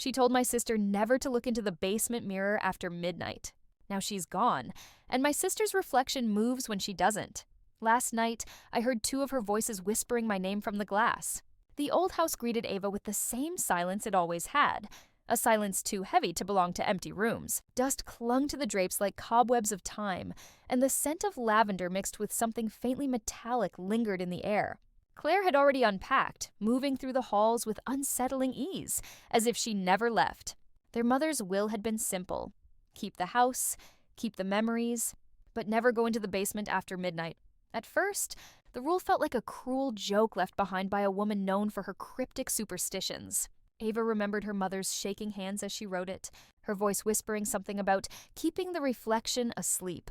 She told my sister never to look into the basement mirror after midnight. Now she's gone, and my sister's reflection moves when she doesn't. Last night, I heard two of her voices whispering my name from the glass. The old house greeted Ava with the same silence it always had, a silence too heavy to belong to empty rooms. Dust clung to the drapes like cobwebs of time, and the scent of lavender mixed with something faintly metallic lingered in the air. Claire had already unpacked, moving through the halls with unsettling ease, as if she never left. Their mother's will had been simple. Keep the house, keep the memories, but never go into the basement after midnight. At first, the rule felt like a cruel joke left behind by a woman known for her cryptic superstitions. Ava remembered her mother's shaking hands as she wrote it, her voice whispering something about keeping the reflection asleep.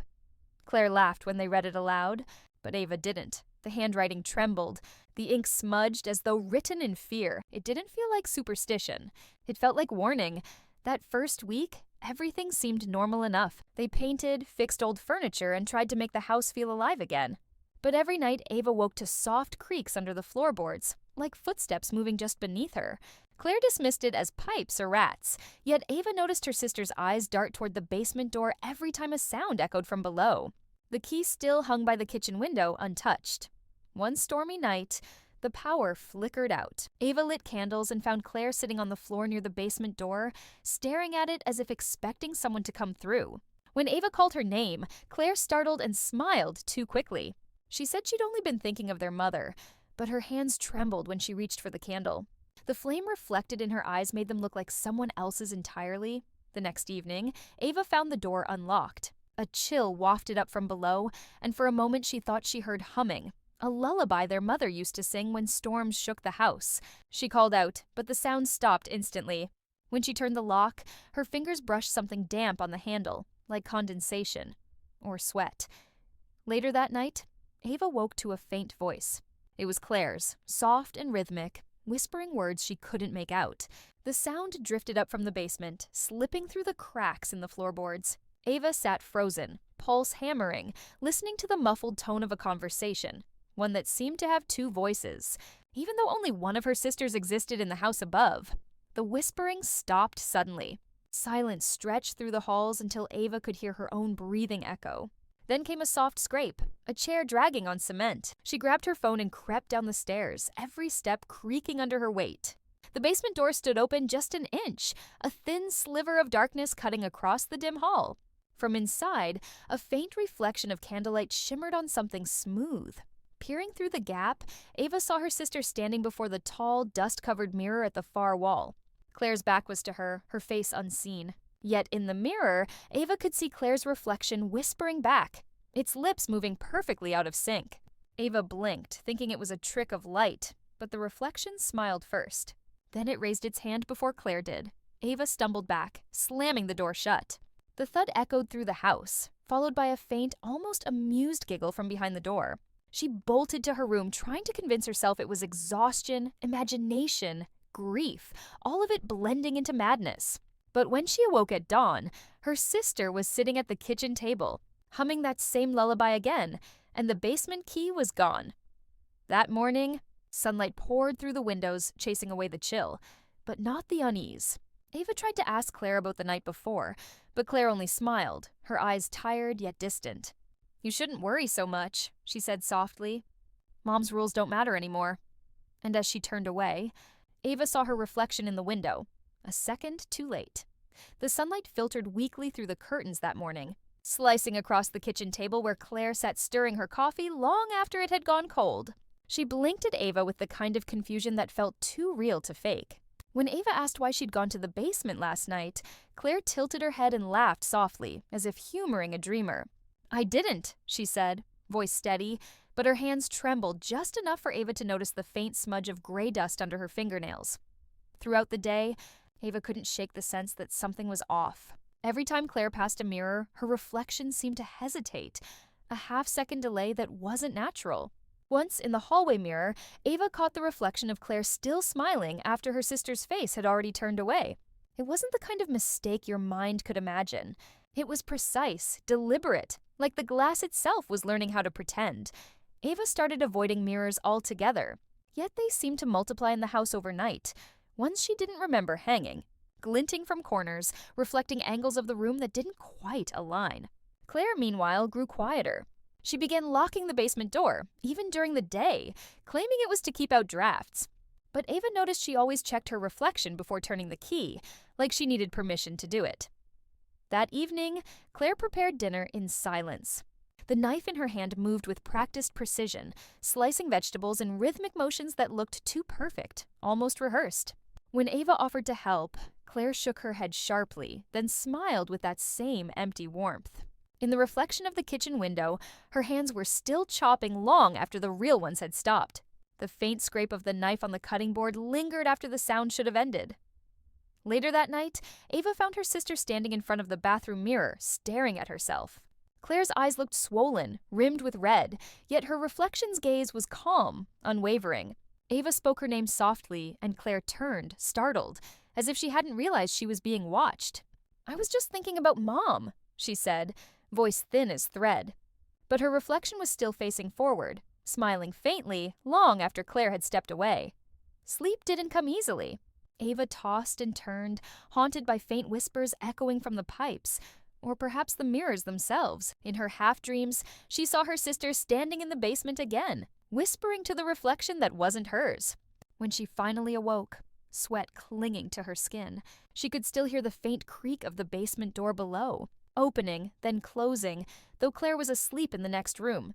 Claire laughed when they read it aloud, but Ava didn't. The handwriting trembled, the ink smudged as though written in fear. It didn't feel like superstition. It felt like warning. That first week, everything seemed normal enough. They painted, fixed old furniture, and tried to make the house feel alive again. But every night, Ava woke to soft creaks under the floorboards, like footsteps moving just beneath her. Claire dismissed it as pipes or rats, yet Ava noticed her sister's eyes dart toward the basement door every time a sound echoed from below. The key still hung by the kitchen window, untouched. One stormy night, the power flickered out. Ava lit candles and found Claire sitting on the floor near the basement door, staring at it as if expecting someone to come through. When Ava called her name, Claire startled and smiled too quickly. She said she'd only been thinking of their mother, but her hands trembled when she reached for the candle. The flame reflected in her eyes made them look like someone else's entirely. The next evening, Ava found the door unlocked. A chill wafted up from below, and for a moment she thought she heard humming, a lullaby their mother used to sing when storms shook the house. She called out, but the sound stopped instantly. When she turned the lock, her fingers brushed something damp on the handle, like condensation or sweat. Later that night, Ava woke to a faint voice. It was Claire's, soft and rhythmic, whispering words she couldn't make out. The sound drifted up from the basement, slipping through the cracks in the floorboards. Ava sat frozen, pulse hammering, listening to the muffled tone of a conversation, one that seemed to have two voices, even though only one of her sisters existed in the house above. The whispering stopped suddenly. Silence stretched through the halls until Ava could hear her own breathing echo. Then came a soft scrape, a chair dragging on cement. She grabbed her phone and crept down the stairs, every step creaking under her weight. The basement door stood open just an inch, a thin sliver of darkness cutting across the dim hall. From inside, a faint reflection of candlelight shimmered on something smooth. Peering through the gap, Ava saw her sister standing before the tall, dust-covered mirror at the far wall. Claire's back was to her, her face unseen. Yet in the mirror, Ava could see Claire's reflection whispering back, its lips moving perfectly out of sync. Ava blinked, thinking it was a trick of light, but the reflection smiled first. Then it raised its hand before Claire did. Ava stumbled back, slamming the door shut. The thud echoed through the house, followed by a faint, almost amused giggle from behind the door. She bolted to her room, trying to convince herself it was exhaustion, imagination, grief, all of it blending into madness. But when she awoke at dawn, her sister was sitting at the kitchen table, humming that same lullaby again, and the basement key was gone. That morning, sunlight poured through the windows, chasing away the chill, but not the unease. Ava tried to ask Claire about the night before, but Claire only smiled, her eyes tired yet distant. "You shouldn't worry so much," she said softly. "Mom's rules don't matter anymore." And as she turned away, Ava saw her reflection in the window, a second too late. The sunlight filtered weakly through the curtains that morning, slicing across the kitchen table where Claire sat stirring her coffee long after it had gone cold. She blinked at Ava with the kind of confusion that felt too real to fake. When Ava asked why she'd gone to the basement last night, Claire tilted her head and laughed softly, as if humoring a dreamer. "I didn't," she said, voice steady, but her hands trembled just enough for Ava to notice the faint smudge of gray dust under her fingernails. Throughout the day, Ava couldn't shake the sense that something was off. Every time Claire passed a mirror, her reflection seemed to hesitate, a half-second delay that wasn't natural. Once, in the hallway mirror, Ava caught the reflection of Claire still smiling after her sister's face had already turned away. It wasn't the kind of mistake your mind could imagine. It was precise, deliberate, like the glass itself was learning how to pretend. Ava started avoiding mirrors altogether, yet they seemed to multiply in the house overnight. Ones she didn't remember hanging. glinting from corners, reflecting angles of the room that didn't quite align. Claire, meanwhile, grew quieter. She began locking the basement door, even during the day, claiming it was to keep out drafts. But Ava noticed she always checked her reflection before turning the key, like she needed permission to do it. That evening, Claire prepared dinner in silence. The knife in her hand moved with practiced precision, slicing vegetables in rhythmic motions that looked too perfect, almost rehearsed. When Ava offered to help, Claire shook her head sharply, then smiled with that same empty warmth. In the reflection of the kitchen window, her hands were still chopping long after the real ones had stopped. The faint scrape of the knife on the cutting board lingered after the sound should have ended. Later that night, Ava found her sister standing in front of the bathroom mirror, staring at herself. Claire's eyes looked swollen, rimmed with red, yet her reflection's gaze was calm, unwavering. Ava spoke her name softly, and Claire turned, startled, as if she hadn't realized she was being watched. "I was just thinking about Mom," she said, voice thin as thread. But her reflection was still facing forward, smiling faintly long after Claire had stepped away. Sleep didn't come easily. Ava tossed and turned, haunted by faint whispers echoing from the pipes, or perhaps the mirrors themselves. In her half-dreams, she saw her sister standing in the basement again, whispering to the reflection that wasn't hers. When she finally awoke, sweat clinging to her skin, she could still hear the faint creak of the basement door below, opening, then closing, though Claire was asleep in the next room.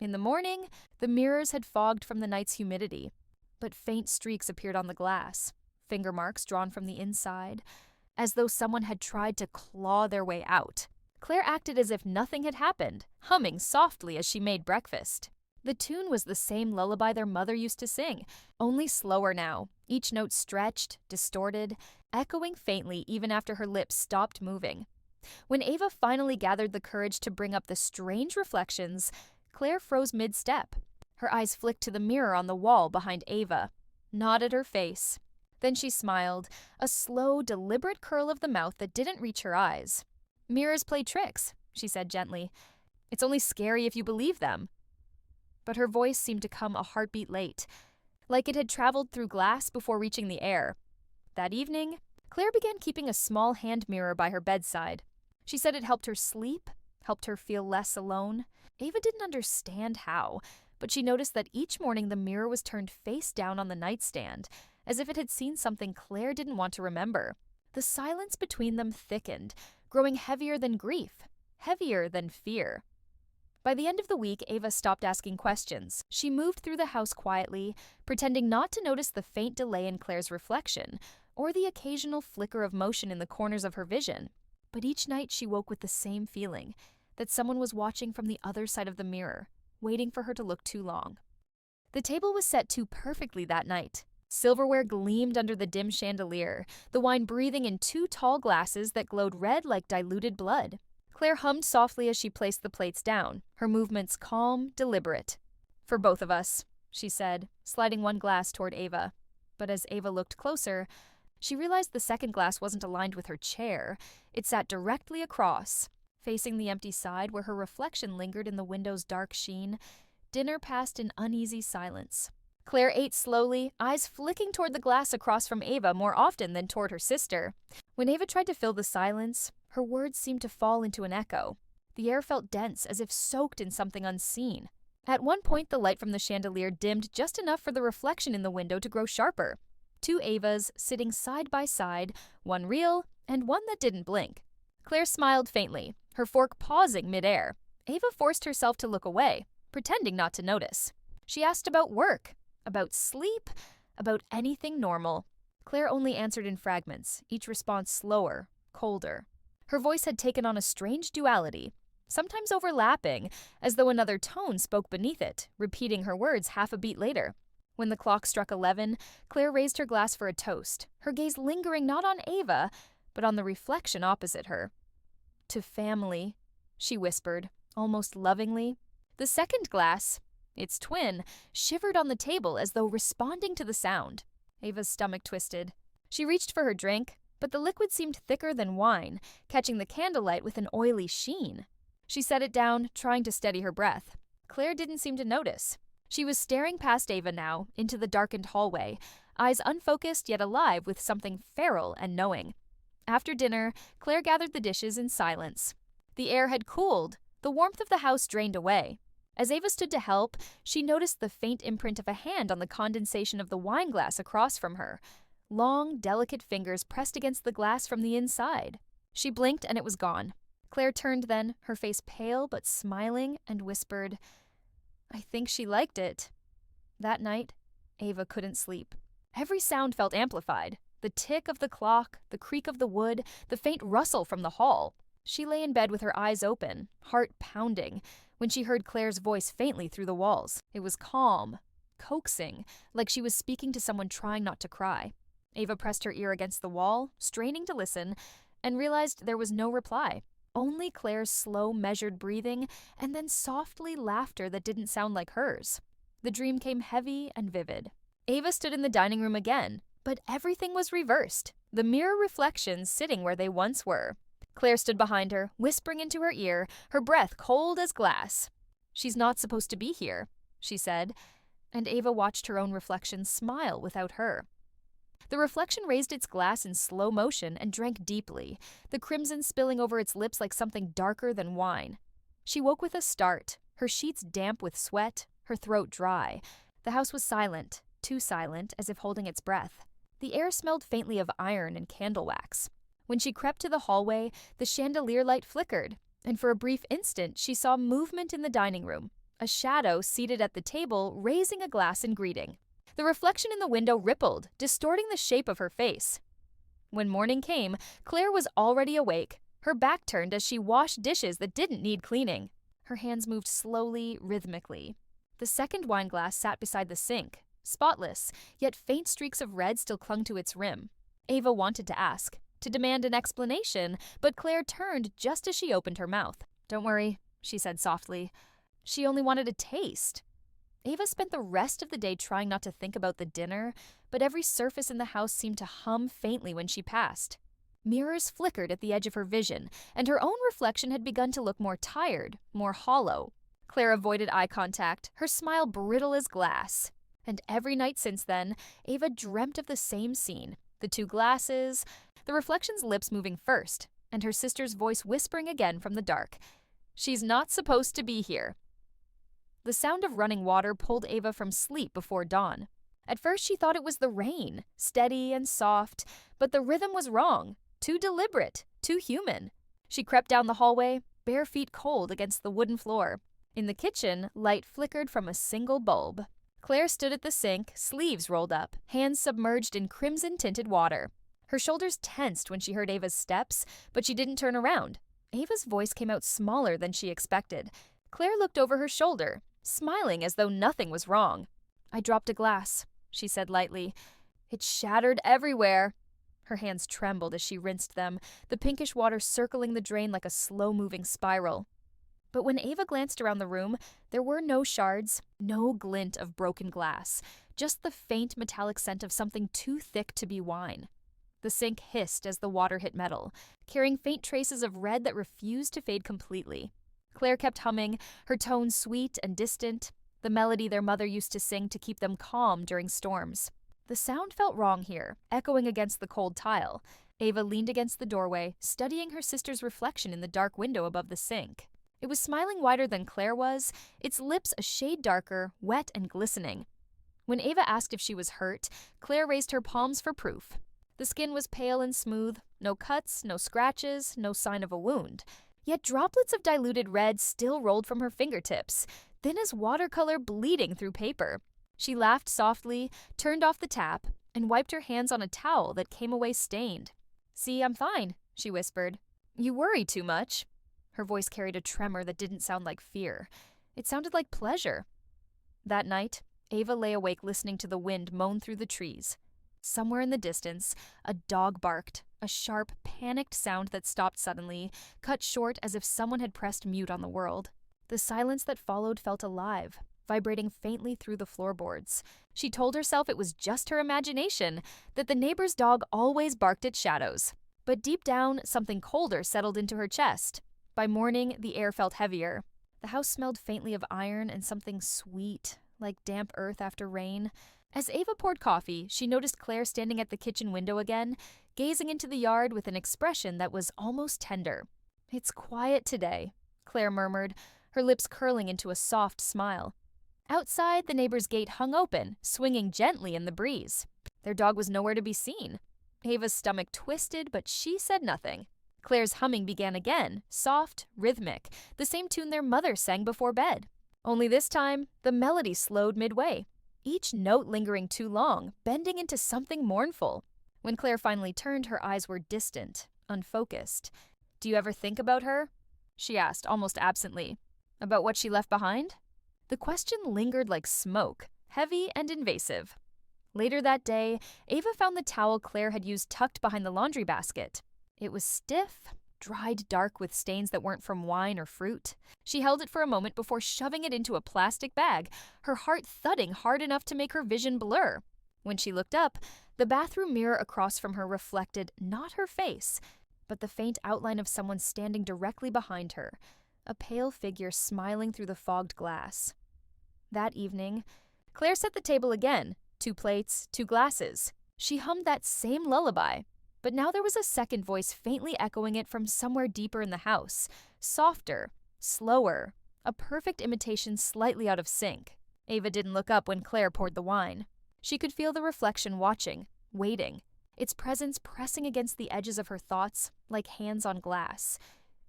In the morning, the mirrors had fogged from the night's humidity, but faint streaks appeared on the glass, finger marks drawn from the inside, as though someone had tried to claw their way out. Claire acted as if nothing had happened, humming softly as she made breakfast. The tune was the same lullaby their mother used to sing, only slower now, each note stretched, distorted, echoing faintly even after her lips stopped moving. When Ava finally gathered the courage to bring up the strange reflections, Claire froze mid-step. Her eyes flicked to the mirror on the wall behind Ava, nodded her face. Then she smiled, a slow, deliberate curl of the mouth that didn't reach her eyes. "Mirrors play tricks," she said gently. "It's only scary if you believe them." But her voice seemed to come a heartbeat late, like it had traveled through glass before reaching the air. That evening, Claire began keeping a small hand mirror by her bedside. She said it helped her sleep, helped her feel less alone. Ava didn't understand how, but she noticed that each morning the mirror was turned face down on the nightstand, as if it had seen something Claire didn't want to remember. The silence between them thickened, growing heavier than grief, heavier than fear. By the end of the week, Ava stopped asking questions. She moved through the house quietly, pretending not to notice the faint delay in Claire's reflection, or the occasional flicker of motion in the corners of her vision. But each night she woke with the same feeling, that someone was watching from the other side of the mirror, waiting for her to look too long. The table was set too perfectly that night. Silverware gleamed under the dim chandelier, the wine breathing in two tall glasses that glowed red like diluted blood. Claire hummed softly as she placed the plates down, her movements calm, deliberate. "For both of us," she said, sliding one glass toward Ava. But as Ava looked closer, she realized the second glass wasn't aligned with her chair. It sat directly across. Facing the empty side where her reflection lingered in the window's dark sheen, dinner passed in uneasy silence. Claire ate slowly, eyes flicking toward the glass across from Ava more often than toward her sister. When Ava tried to fill the silence, her words seemed to fall into an echo. The air felt dense, as if soaked in something unseen. At one point, the light from the chandelier dimmed just enough for the reflection in the window to grow sharper. Two Avas sitting side by side, one real and one that didn't blink. Claire smiled faintly, her fork pausing midair. Ava forced herself to look away, pretending not to notice. She asked about work, about sleep, about anything normal. Claire only answered in fragments, each response slower, colder. Her voice had taken on a strange duality, sometimes overlapping, as though another tone spoke beneath it, repeating her words half a beat later. When the clock struck 11, Claire raised her glass for a toast, her gaze lingering not on Ava, but on the reflection opposite her. "To family," she whispered, almost lovingly. The second glass, its twin, shivered on the table as though responding to the sound. Ava's stomach twisted. She reached for her drink, but the liquid seemed thicker than wine, catching the candlelight with an oily sheen. She set it down, trying to steady her breath. Claire didn't seem to notice. She was staring past Ava now, into the darkened hallway, eyes unfocused yet alive with something feral and knowing. After dinner, Claire gathered the dishes in silence. The air had cooled, the warmth of the house drained away. As Ava stood to help, she noticed the faint imprint of a hand on the condensation of the wine glass across from her. Long, delicate fingers pressed against the glass from the inside. She blinked and it was gone. Claire turned then, her face pale but smiling, and whispered, "I think she liked it." That night, Ava couldn't sleep. Every sound felt amplified. The tick of the clock, the creak of the wood, the faint rustle from the hall. She lay in bed with her eyes open, heart pounding, when she heard Claire's voice faintly through the walls. It was calm, coaxing, like she was speaking to someone trying not to cry. Ava pressed her ear against the wall, straining to listen, and realized there was no reply. Only Claire's slow, measured breathing, and then softly laughter that didn't sound like hers. The dream came heavy and vivid. Ava stood in the dining room again, but everything was reversed, the mirror reflections sitting where they once were. Claire stood behind her, whispering into her ear, her breath cold as glass. "She's not supposed to be here," she said, and Ava watched her own reflection smile without her. The reflection raised its glass in slow motion and drank deeply, the crimson spilling over its lips like something darker than wine. She woke with a start, her sheets damp with sweat, her throat dry. The house was silent, too silent, as if holding its breath. The air smelled faintly of iron and candle wax. When she crept to the hallway, the chandelier light flickered, and for a brief instant she saw movement in the dining room, a shadow seated at the table raising a glass in greeting. The reflection in the window rippled, distorting the shape of her face. When morning came, Claire was already awake, her back turned as she washed dishes that didn't need cleaning. Her hands moved slowly, rhythmically. The second wine glass sat beside the sink, spotless, yet faint streaks of red still clung to its rim. Ava wanted to ask, to demand an explanation, but Claire turned just as she opened her mouth. "Don't worry," she said softly. She only wanted a taste. Ava spent the rest of the day trying not to think about the dinner, but every surface in the house seemed to hum faintly when she passed. Mirrors flickered at the edge of her vision, and her own reflection had begun to look more tired, more hollow. Claire avoided eye contact, her smile brittle as glass. And every night since then, Ava dreamt of the same scene, the two glasses, the reflection's lips moving first, and her sister's voice whispering again from the dark, "She's not supposed to be here." The sound of running water pulled Ava from sleep before dawn. At first she thought it was the rain, steady and soft, but the rhythm was wrong, too deliberate, too human. She crept down the hallway, bare feet cold against the wooden floor. In the kitchen, light flickered from a single bulb. Claire stood at the sink, sleeves rolled up, hands submerged in crimson-tinted water. Her shoulders tensed when she heard Ava's steps, but she didn't turn around. Ava's voice came out smaller than she expected. Claire looked over her shoulder, smiling as though nothing was wrong. "I dropped a glass," she said lightly. "It shattered everywhere." Her hands trembled as she rinsed them, the pinkish water circling the drain like a slow-moving spiral. But when Ava glanced around the room, there were no shards, no glint of broken glass, just the faint metallic scent of something too thick to be wine. The sink hissed as the water hit metal, carrying faint traces of red that refused to fade completely. Claire kept humming, her tone sweet and distant, the melody their mother used to sing to keep them calm during storms. The sound felt wrong here, echoing against the cold tile. Ava leaned against the doorway, studying her sister's reflection in the dark window above the sink. It was smiling wider than Claire was, its lips a shade darker, wet and glistening. When Ava asked if she was hurt, Claire raised her palms for proof. The skin was pale and smooth, no cuts, no scratches, no sign of a wound. Yet droplets of diluted red still rolled from her fingertips, thin as watercolor bleeding through paper. She laughed softly, turned off the tap, and wiped her hands on a towel that came away stained. "See, I'm fine," she whispered. "You worry too much." Her voice carried a tremor that didn't sound like fear. It sounded like pleasure. That night, Ava lay awake listening to the wind moan through the trees. Somewhere in the distance, a dog barked, a sharp, panicked sound that stopped suddenly, cut short as if someone had pressed mute on the world. The silence that followed felt alive, vibrating faintly through the floorboards. She told herself it was just her imagination, that the neighbor's dog always barked at shadows. But deep down, something colder settled into her chest. By morning, the air felt heavier. The house smelled faintly of iron and something sweet, like damp earth after rain. As Ava poured coffee, she noticed Claire standing at the kitchen window again, gazing into the yard with an expression that was almost tender. "It's quiet today," Claire murmured, her lips curling into a soft smile. Outside, the neighbor's gate hung open, swinging gently in the breeze. Their dog was nowhere to be seen. Ava's stomach twisted, but she said nothing. Claire's humming began again, soft, rhythmic, the same tune their mother sang before bed. Only this time, the melody slowed midway, each note lingering too long, bending into something mournful. When Claire finally turned, her eyes were distant, unfocused. "Do you ever think about her?" she asked, almost absently. "About what she left behind?" The question lingered like smoke, heavy and invasive. Later that day, Ava found the towel Claire had used tucked behind the laundry basket. It was stiff, dried dark with stains that weren't from wine or fruit. She held it for a moment before shoving it into a plastic bag, her heart thudding hard enough to make her vision blur. When she looked up, the bathroom mirror across from her reflected not her face, but the faint outline of someone standing directly behind her, a pale figure smiling through the fogged glass. That evening, Claire set the table again, 2 plates, 2 glasses. She hummed that same lullaby, but now there was a second voice faintly echoing it from somewhere deeper in the house, softer, slower, a perfect imitation slightly out of sync. Ava didn't look up when Claire poured the wine. She could feel the reflection watching, waiting, its presence pressing against the edges of her thoughts like hands on glass.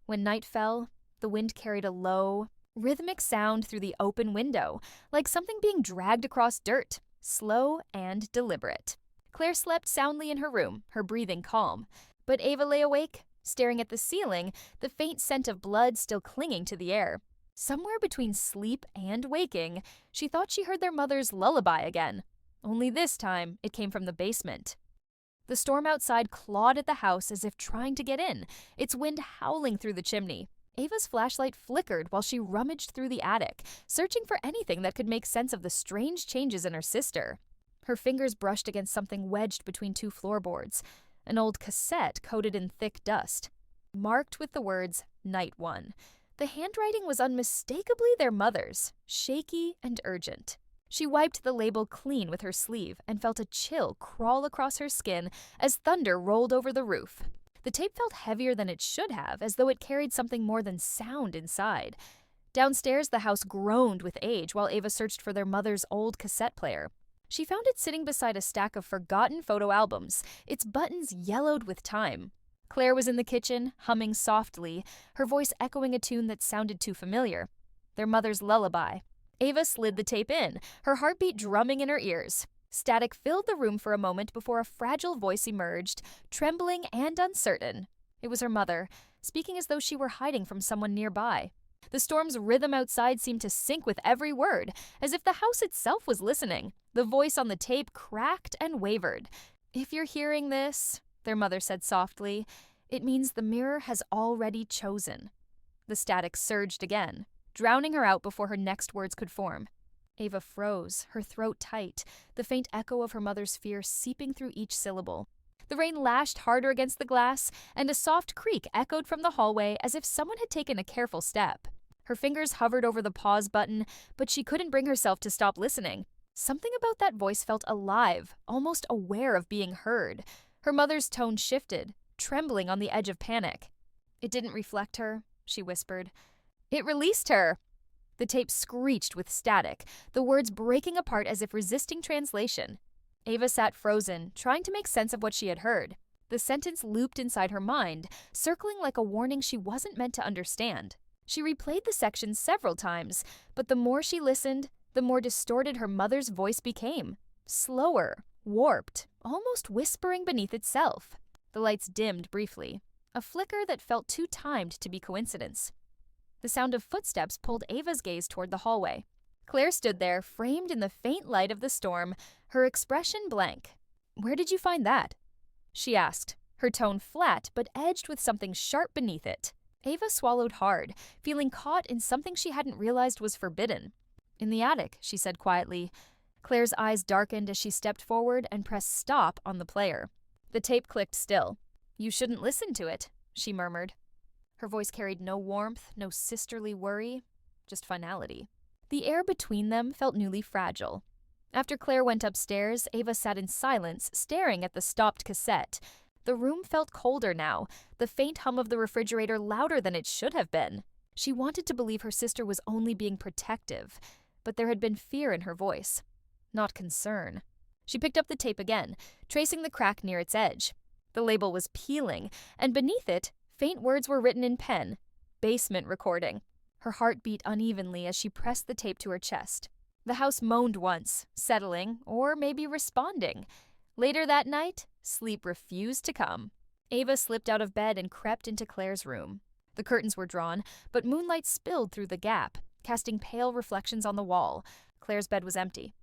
When night fell, the wind carried a low, rhythmic sound through the open window, like something being dragged across dirt, slow and deliberate. Claire slept soundly in her room, her breathing calm. But Ava lay awake, staring at the ceiling, the faint scent of blood still clinging to the air. Somewhere between sleep and waking, she thought she heard their mother's lullaby again. Only this time, it came from the basement. The storm outside clawed at the house as if trying to get in, its wind howling through the chimney. Ava's flashlight flickered while she rummaged through the attic, searching for anything that could make sense of the strange changes in her sister. Her fingers brushed against something wedged between 2 floorboards, an old cassette coated in thick dust, marked with the words, "Night 1." The handwriting was unmistakably their mother's, shaky and urgent. She wiped the label clean with her sleeve and felt a chill crawl across her skin as thunder rolled over the roof. The tape felt heavier than it should have, as though it carried something more than sound inside. Downstairs, the house groaned with age while Ava searched for their mother's old cassette player. She found it sitting beside a stack of forgotten photo albums, its buttons yellowed with time. Claire was in the kitchen, humming softly, her voice echoing a tune that sounded too familiar. Their mother's lullaby. Ava slid the tape in, her heartbeat drumming in her ears. Static filled the room for a moment before a fragile voice emerged, trembling and uncertain. It was her mother, speaking as though she were hiding from someone nearby. The storm's rhythm outside seemed to sync with every word, as if the house itself was listening. The voice on the tape cracked and wavered. "If you're hearing this," their mother said softly, "it means the mirror has already chosen." The static surged again, drowning her out before her next words could form. Ava froze, her throat tight, the faint echo of her mother's fear seeping through each syllable. The rain lashed harder against the glass, and a soft creak echoed from the hallway as if someone had taken a careful step. Her fingers hovered over the pause button, but she couldn't bring herself to stop listening. Something about that voice felt alive, almost aware of being heard. Her mother's tone shifted, trembling on the edge of panic. "It didn't reflect her," she whispered. "It released her." The tape screeched with static, the words breaking apart as if resisting translation. Ava sat frozen, trying to make sense of what she had heard. The sentence looped inside her mind, circling like a warning she wasn't meant to understand. She replayed the section several times, but the more she listened, the more distorted her mother's voice became. Slower, warped, almost whispering beneath itself. The lights dimmed briefly, a flicker that felt too timed to be coincidence. The sound of footsteps pulled Ava's gaze toward the hallway. Claire stood there, framed in the faint light of the storm, her expression blank. "Where did you find that?" she asked, her tone flat but edged with something sharp beneath it. Ava swallowed hard, feeling caught in something she hadn't realized was forbidden. "In the attic," she said quietly. Claire's eyes darkened as she stepped forward and pressed stop on the player. The tape clicked still. "You shouldn't listen to it," she murmured. Her voice carried no warmth, no sisterly worry, just finality. The air between them felt newly fragile. After Claire went upstairs, Ava sat in silence, staring at the stopped cassette. The room felt colder now, the faint hum of the refrigerator louder than it should have been. She wanted to believe her sister was only being protective, but there had been fear in her voice, not concern. She picked up the tape again, tracing the crack near its edge. The label was peeling, and beneath it, faint words were written in pen. Basement recording. Her heart beat unevenly as she pressed the tape to her chest. The house moaned once, settling, or maybe responding. Later that night, sleep refused to come. Ava slipped out of bed and crept into Claire's room. The curtains were drawn, but moonlight spilled through the gap, casting pale reflections on the wall. Claire's bed was empty.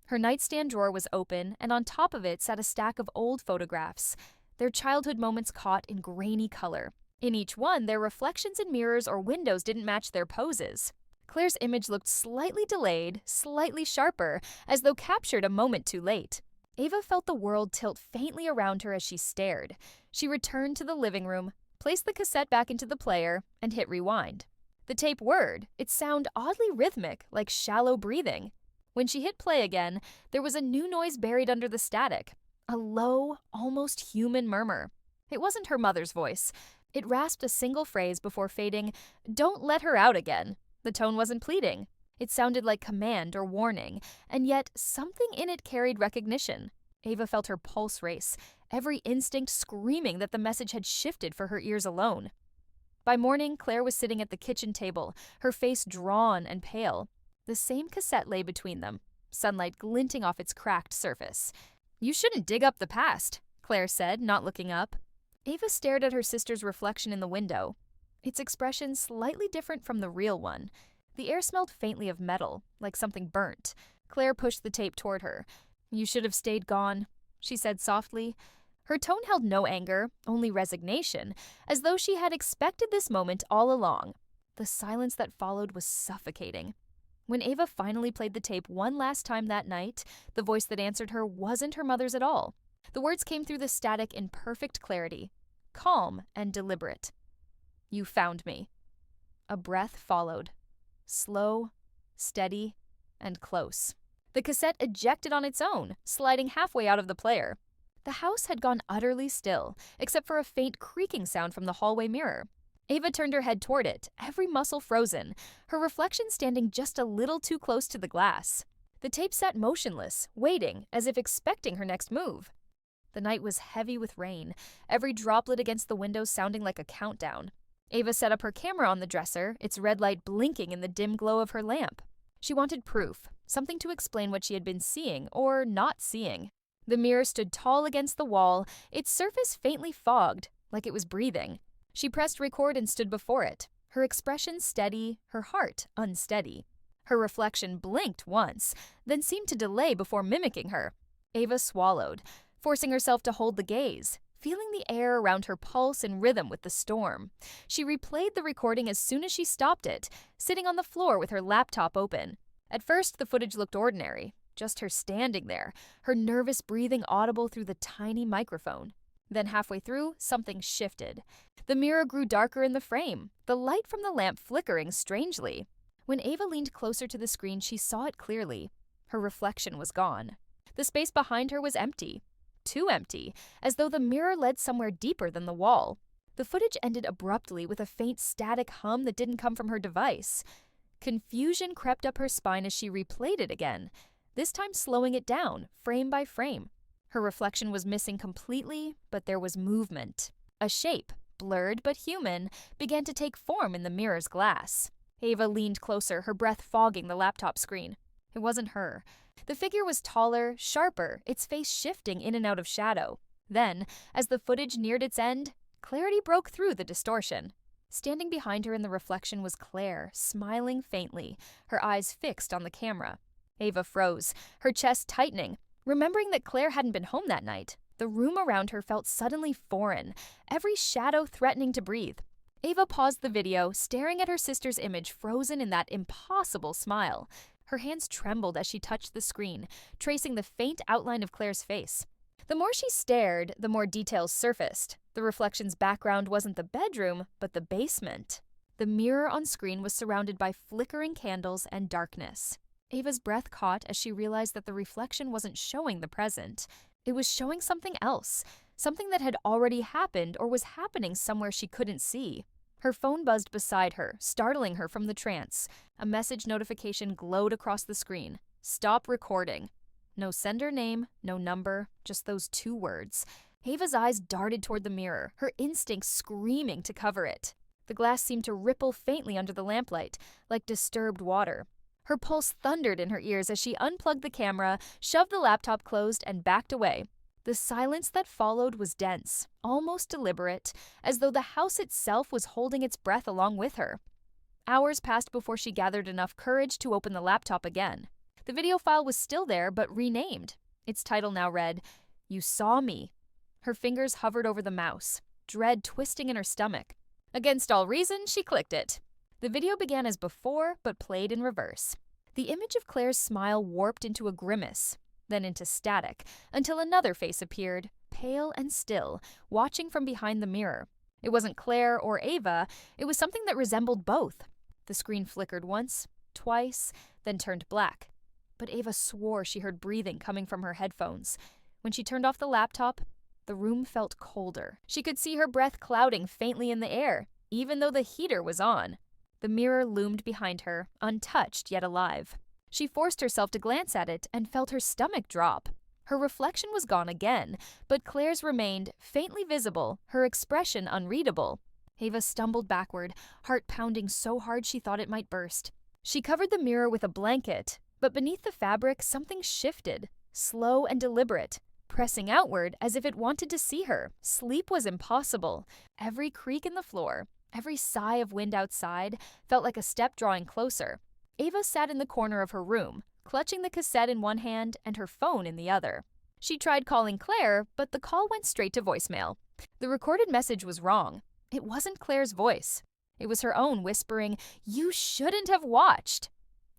Her nightstand drawer was open, and on top of it sat a stack of old photographs, their childhood moments caught in grainy color. In each one, their reflections in mirrors or windows didn't match their poses. Claire's image looked slightly delayed, slightly sharper, as though captured a moment too late. Ava felt the world tilt faintly around her as she stared. She returned to the living room, placed the cassette back into the player, and hit rewind. The tape whirred, its sound oddly rhythmic, like shallow breathing. When she hit play again, there was a new noise buried under the static. A low, almost human murmur. It wasn't her mother's voice. It rasped a single phrase before fading, "Don't let her out again." The tone wasn't pleading. It sounded like command or warning, and yet something in it carried recognition. Ava felt her pulse race, every instinct screaming that the message had shifted for her ears alone. By morning, Claire was sitting at the kitchen table, her face drawn and pale. The same cassette lay between them, sunlight glinting off its cracked surface. "You shouldn't dig up the past," Claire said, not looking up. Ava stared at her sister's reflection in the window, its expression slightly different from the real one. The air smelled faintly of metal, like something burnt. Claire pushed the tape toward her. "You should have stayed gone," she said softly. Her tone held no anger, only resignation, as though she had expected this moment all along. The silence that followed was suffocating. When Ava finally played the tape one last time that night, the voice that answered her wasn't her mother's at all. The words came through the static in perfect clarity, calm and deliberate. "You found me." A breath followed, slow, steady, and close. The cassette ejected on its own, sliding halfway out of the player. The house had gone utterly still, except for a faint creaking sound from the hallway mirror. Ava turned her head toward it, every muscle frozen, her reflection standing just a little too close to the glass. The tape sat motionless, waiting, as if expecting her next move. The night was heavy with rain, every droplet against the windows sounding like a countdown. Ava set up her camera on the dresser, its red light blinking in the dim glow of her lamp. She wanted proof, something to explain what she had been seeing or not seeing. The mirror stood tall against the wall, its surface faintly fogged, like it was breathing. She pressed record and stood before it, her expression steady, her heart unsteady. Her reflection blinked once, then seemed to delay before mimicking her. Ava swallowed, forcing herself to hold the gaze, feeling the air around her pulse in rhythm with the storm. She replayed the recording as soon as she stopped it, sitting on the floor with her laptop open. At first, the footage looked ordinary, just her standing there, her nervous breathing audible through the tiny microphone. Then halfway through, something shifted. The mirror grew darker in the frame, the light from the lamp flickering strangely. When Ava leaned closer to the screen, she saw it clearly. Her reflection was gone. The space behind her was empty. Too empty, as though the mirror led somewhere deeper than the wall. The footage ended abruptly with a faint static hum that didn't come from her device. Confusion crept up her spine as she replayed it again, this time slowing it down, frame by frame. Her reflection was missing completely, but there was movement. A shape, blurred but human, began to take form in the mirror's glass. Ava leaned closer, her breath fogging the laptop screen. It wasn't her. The figure was taller, sharper, its face shifting in and out of shadow. Then, as the footage neared its end, clarity broke through the distortion. Standing behind her in the reflection was Claire, smiling faintly, her eyes fixed on the camera. Ava froze, her chest tightening. Remembering that Claire hadn't been home that night, the room around her felt suddenly foreign, every shadow threatening to breathe. Ava paused the video, staring at her sister's image frozen in that impossible smile. Her hands trembled as she touched the screen, tracing the faint outline of Claire's face. The more she stared, the more details surfaced. The reflection's background wasn't the bedroom, but the basement. The mirror on screen was surrounded by flickering candles and darkness. Ava's breath caught as she realized that the reflection wasn't showing the present. It was showing something else, something that had already happened or was happening somewhere she couldn't see. Her phone buzzed beside her, startling her from the trance. A message notification glowed across the screen. Stop recording. No sender name, no number, just those 2 words. Ava's eyes darted toward the mirror, her instincts screaming to cover it. The glass seemed to ripple faintly under the lamplight, like disturbed water. Her pulse thundered in her ears as she unplugged the camera, shoved the laptop closed, and backed away. The silence that followed was dense, almost deliberate, as though the house itself was holding its breath along with her. Hours passed before she gathered enough courage to open the laptop again. The video file was still there, but renamed. Its title now read, "You Saw Me." Her fingers hovered over the mouse, dread twisting in her stomach. Against all reason, she clicked it. The video began as before, but played in reverse. The image of Claire's smile warped into a grimace, then into static, until another face appeared, pale and still, watching from behind the mirror. It wasn't Claire or Ava, it was something that resembled both. The screen flickered once, twice, then turned black. But Ava swore she heard breathing coming from her headphones. When she turned off the laptop, the room felt colder. She could see her breath clouding faintly in the air, even though the heater was on. The mirror loomed behind her, untouched yet alive. She forced herself to glance at it and felt her stomach drop. Her reflection was gone again, but Claire's remained, faintly visible, her expression unreadable. Ava stumbled backward, heart pounding so hard she thought it might burst. She covered the mirror with a blanket, but beneath the fabric something shifted, slow and deliberate, pressing outward as if it wanted to see her. Sleep was impossible. Every creak in the floor, every sigh of wind outside felt like a step drawing closer. Ava sat in the corner of her room, clutching the cassette in one hand and her phone in the other. She tried calling Claire, but the call went straight to voicemail. The recorded message was wrong. It wasn't Claire's voice. It was her own whispering, "You shouldn't have watched."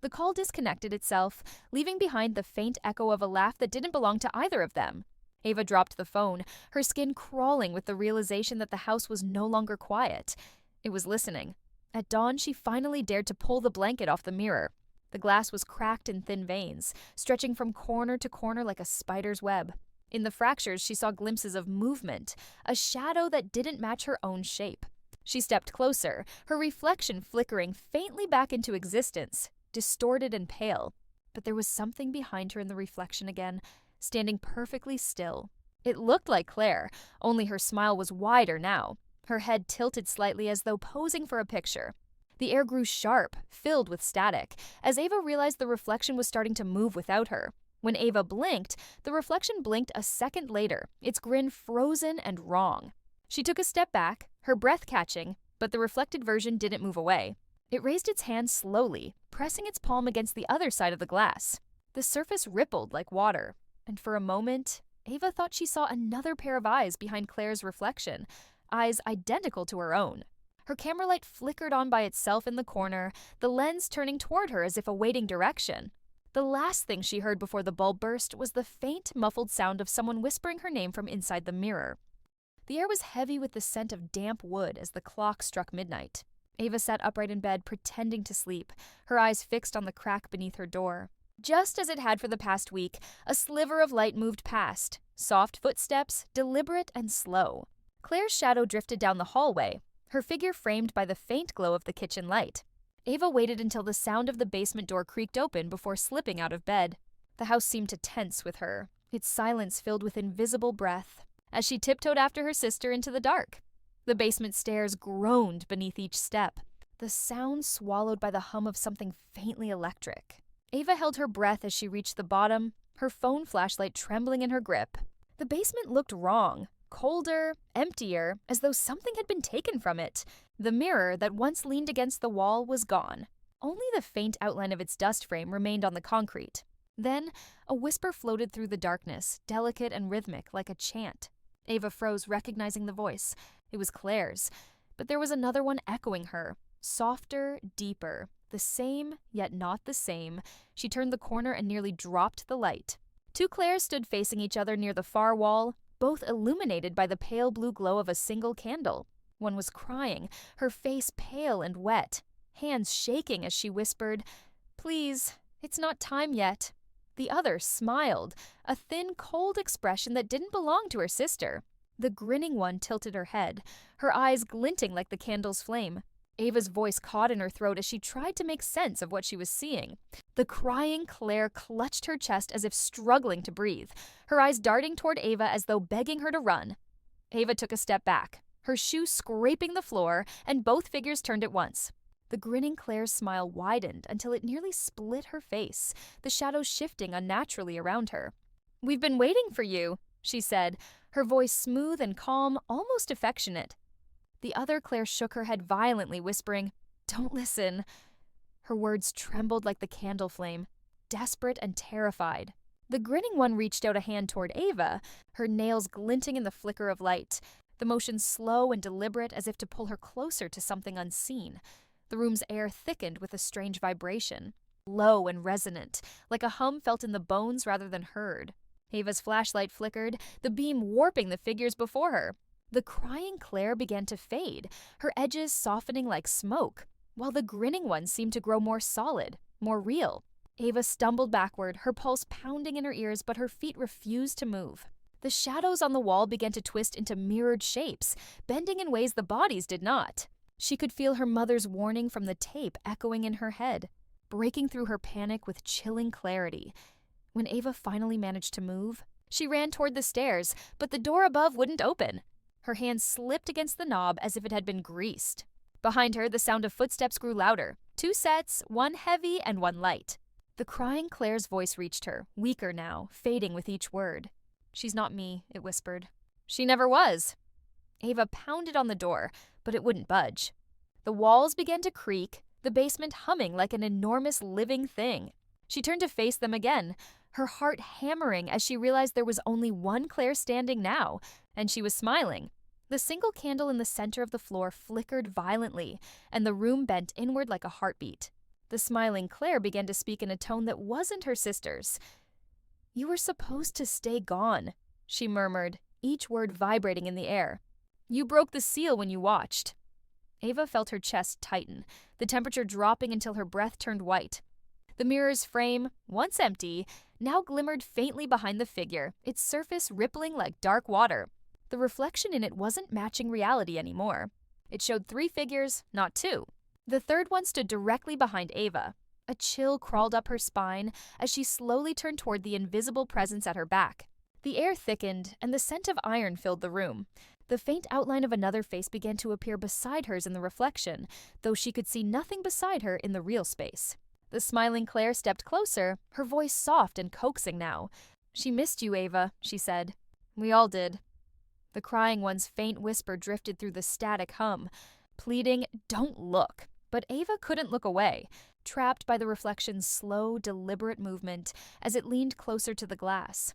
The call disconnected itself, leaving behind the faint echo of a laugh that didn't belong to either of them. Ava dropped the phone, her skin crawling with the realization that the house was no longer quiet. It was listening. At dawn, she finally dared to pull the blanket off the mirror. The glass was cracked in thin veins, stretching from corner to corner like a spider's web. In the fractures, she saw glimpses of movement, a shadow that didn't match her own shape. She stepped closer, her reflection flickering faintly back into existence, distorted and pale. But there was something behind her in the reflection again, standing perfectly still. It looked like Claire, only her smile was wider now. Her head tilted slightly as though posing for a picture. The air grew sharp, filled with static, as Ava realized the reflection was starting to move without her. When Ava blinked, the reflection blinked a second later, its grin frozen and wrong. She took a step back, her breath catching, but the reflected version didn't move away. It raised its hand slowly, pressing its palm against the other side of the glass. The surface rippled like water, and for a moment, Ava thought she saw another pair of eyes behind Claire's reflection, eyes identical to her own. Her camera light flickered on by itself in the corner, the lens turning toward her as if awaiting direction. The last thing she heard before the bulb burst was the faint, muffled sound of someone whispering her name from inside the mirror. The air was heavy with the scent of damp wood as the clock struck midnight. Ava sat upright in bed, pretending to sleep, her eyes fixed on the crack beneath her door. Just as it had for the past week, a sliver of light moved past, soft footsteps, deliberate and slow. Claire's shadow drifted down the hallway, her figure framed by the faint glow of the kitchen light. Ava waited until the sound of the basement door creaked open before slipping out of bed. The house seemed to tense with her, its silence filled with invisible breath, as she tiptoed after her sister into the dark. The basement stairs groaned beneath each step, the sound swallowed by the hum of something faintly electric. Ava held her breath as she reached the bottom, her phone flashlight trembling in her grip. The basement looked wrong, colder, emptier, as though something had been taken from it. The mirror that once leaned against the wall was gone. Only the faint outline of its dust frame remained on the concrete. Then, a whisper floated through the darkness, delicate and rhythmic, like a chant. Ava froze, recognizing the voice. It was Claire's, but there was another one echoing her, softer, deeper, the same, yet not the same. She turned the corner and nearly dropped the light. Two Claires stood facing each other near the far wall, both illuminated by the pale blue glow of a single candle. One was crying, her face pale and wet, hands shaking as she whispered, "Please, "It's not time yet." The other smiled, a thin, cold expression that didn't belong to her sister. The grinning one tilted her head, her eyes glinting like the candle's flame. Ava's voice caught in her throat as she tried to make sense of what she was seeing. The crying Claire clutched her chest as if struggling to breathe, her eyes darting toward Ava as though begging her to run. Ava took a step back, her shoe scraping the floor, and both figures turned at once. The grinning Claire's smile widened until it nearly split her face, the shadows shifting unnaturally around her. "We've been waiting for you," she said, her voice smooth and calm, almost affectionate. The other Claire shook her head violently, whispering, "Don't listen." Her words trembled like the candle flame, desperate and terrified. The grinning one reached out a hand toward Ava, her nails glinting in the flicker of light, the motion slow and deliberate as if to pull her closer to something unseen. The room's air thickened with a strange vibration, low and resonant, like a hum felt in the bones rather than heard. Ava's flashlight flickered, the beam warping the figures before her. The crying Claire began to fade, her edges softening like smoke, while the grinning one seemed to grow more solid, more real. Ava stumbled backward, her pulse pounding in her ears, but her feet refused to move. The shadows on the wall began to twist into mirrored shapes, bending in ways the bodies did not. She could feel her mother's warning from the tape echoing in her head, breaking through her panic with chilling clarity. When Ava finally managed to move, she ran toward the stairs, but the door above wouldn't open. Her hand slipped against the knob as if it had been greased. Behind her, the sound of footsteps grew louder. 2 sets, one heavy and one light. The crying Claire's voice reached her, weaker now, fading with each word. "She's not me," it whispered. "She never was." Ava pounded on the door, but it wouldn't budge. The walls began to creak, the basement humming like an enormous living thing. She turned to face them again, her heart hammering as she realized there was only one Claire standing now, and she was smiling. The single candle in the center of the floor flickered violently, and the room bent inward like a heartbeat. The smiling Claire began to speak in a tone that wasn't her sister's. "You were supposed to stay gone," she murmured, each word vibrating in the air. "You broke the seal when you watched." Ava felt her chest tighten, the temperature dropping until her breath turned white. The mirror's frame, once empty, now glimmered faintly behind the figure, its surface rippling like dark water. The reflection in it wasn't matching reality anymore. It showed 3 figures, not 2. The third one stood directly behind Ava. A chill crawled up her spine as she slowly turned toward the invisible presence at her back. The air thickened, and the scent of iron filled the room. The faint outline of another face began to appear beside hers in the reflection, though she could see nothing beside her in the real space. The smiling Claire stepped closer, her voice soft and coaxing now. "She missed you, Ava," she said. "We all did." The crying one's faint whisper drifted through the static hum, pleading, "Don't look." But Ava couldn't look away, trapped by the reflection's slow, deliberate movement as it leaned closer to the glass.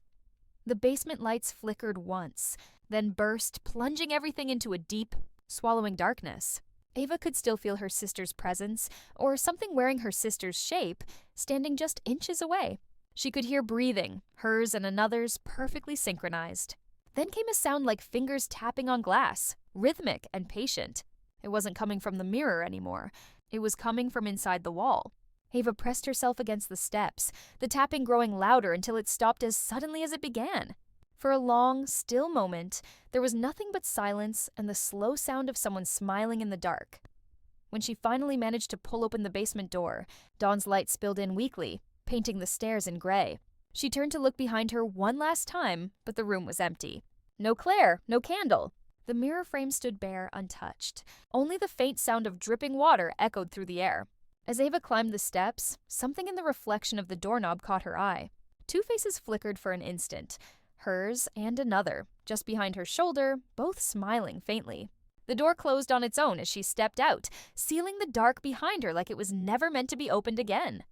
The basement lights flickered once, then burst, plunging everything into a deep, swallowing darkness. Ava could still feel her sister's presence, or something wearing her sister's shape, standing just inches away. She could hear breathing, hers and another's perfectly synchronized. Then came a sound like fingers tapping on glass, rhythmic and patient. It wasn't coming from the mirror anymore. It was coming from inside the wall. Ava pressed herself against the steps, the tapping growing louder until it stopped as suddenly as it began. For a long, still moment, there was nothing but silence and the slow sound of someone smiling in the dark. When she finally managed to pull open the basement door, dawn's light spilled in weakly, painting the stairs in gray. She turned to look behind her one last time, but the room was empty. No Claire, no candle. The mirror frame stood bare, untouched. Only the faint sound of dripping water echoed through the air. As Ava climbed the steps, something in the reflection of the doorknob caught her eye. 2 faces flickered for an instant, hers and another, just behind her shoulder, both smiling faintly. The door closed on its own as she stepped out, sealing the dark behind her like it was never meant to be opened again.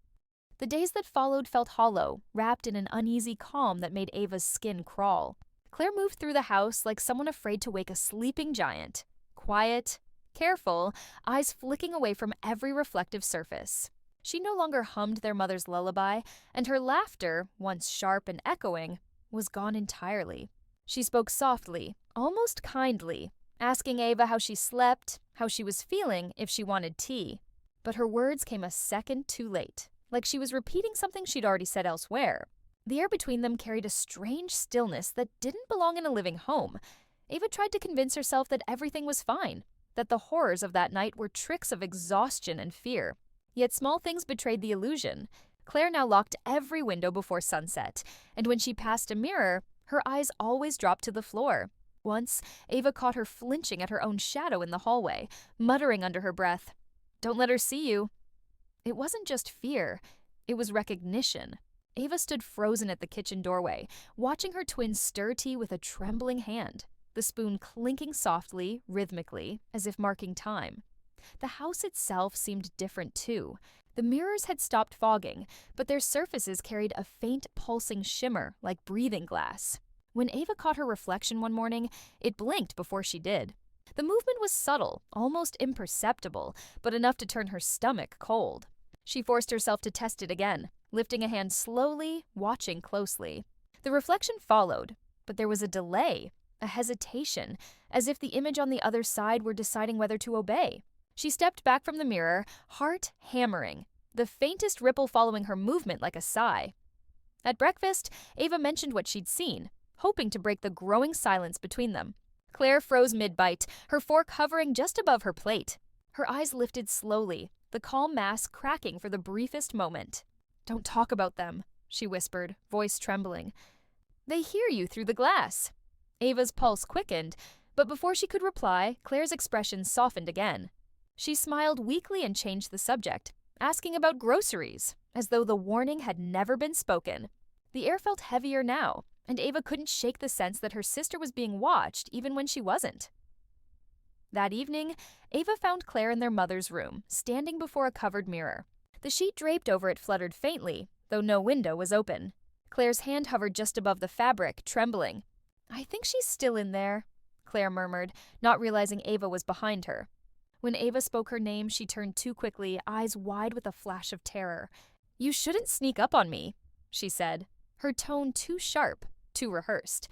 The days that followed felt hollow, wrapped in an uneasy calm that made Ava's skin crawl. Claire moved through the house like someone afraid to wake a sleeping giant. Quiet, careful, eyes flicking away from every reflective surface. She no longer hummed their mother's lullaby, and her laughter, once sharp and echoing, was gone entirely. She spoke softly, almost kindly, asking Ava how she slept, how she was feeling, if she wanted tea. But her words came a second too late. like she was repeating something she'd already said elsewhere. The air between them carried a strange stillness that didn't belong in a living home. Ava tried to convince herself that everything was fine, that the horrors of that night were tricks of exhaustion and fear. Yet small things betrayed the illusion. Claire now locked every window before sunset, and when she passed a mirror, her eyes always dropped to the floor. Once, Ava caught her flinching at her own shadow in the hallway, muttering under her breath, "Don't let her see you." It wasn't just fear, it was recognition. Ava stood frozen at the kitchen doorway, watching her twin stir tea with a trembling hand, the spoon clinking softly, rhythmically, as if marking time. The house itself seemed different too. The mirrors had stopped fogging, but their surfaces carried a faint pulsing shimmer like breathing glass. When Ava caught her reflection one morning, it blinked before she did. The movement was subtle, almost imperceptible, but enough to turn her stomach cold. She forced herself to test it again, lifting a hand slowly, watching closely. The reflection followed, but there was a delay, a hesitation, as if the image on the other side were deciding whether to obey. She stepped back from the mirror, heart hammering, the faintest ripple following her movement like a sigh. At breakfast, Ava mentioned what she'd seen, hoping to break the growing silence between them. Claire froze mid-bite, her fork hovering just above her plate. Her eyes lifted slowly, the calm mass cracking for the briefest moment. "Don't talk about them," she whispered, voice trembling. "They hear you through the glass." Ava's pulse quickened, but before she could reply, Claire's expression softened again. She smiled weakly and changed the subject, asking about groceries, as though the warning had never been spoken. The air felt heavier now, and Ava couldn't shake the sense that her sister was being watched even when she wasn't. That evening, Ava found Claire in their mother's room, standing before a covered mirror. The sheet draped over it fluttered faintly, though no window was open. Claire's hand hovered just above the fabric, trembling. "I think she's still in there," Claire murmured, not realizing Ava was behind her. When Ava spoke her name, she turned too quickly, eyes wide with a flash of terror. "You shouldn't sneak up on me," she said, her tone too sharp, too rehearsed.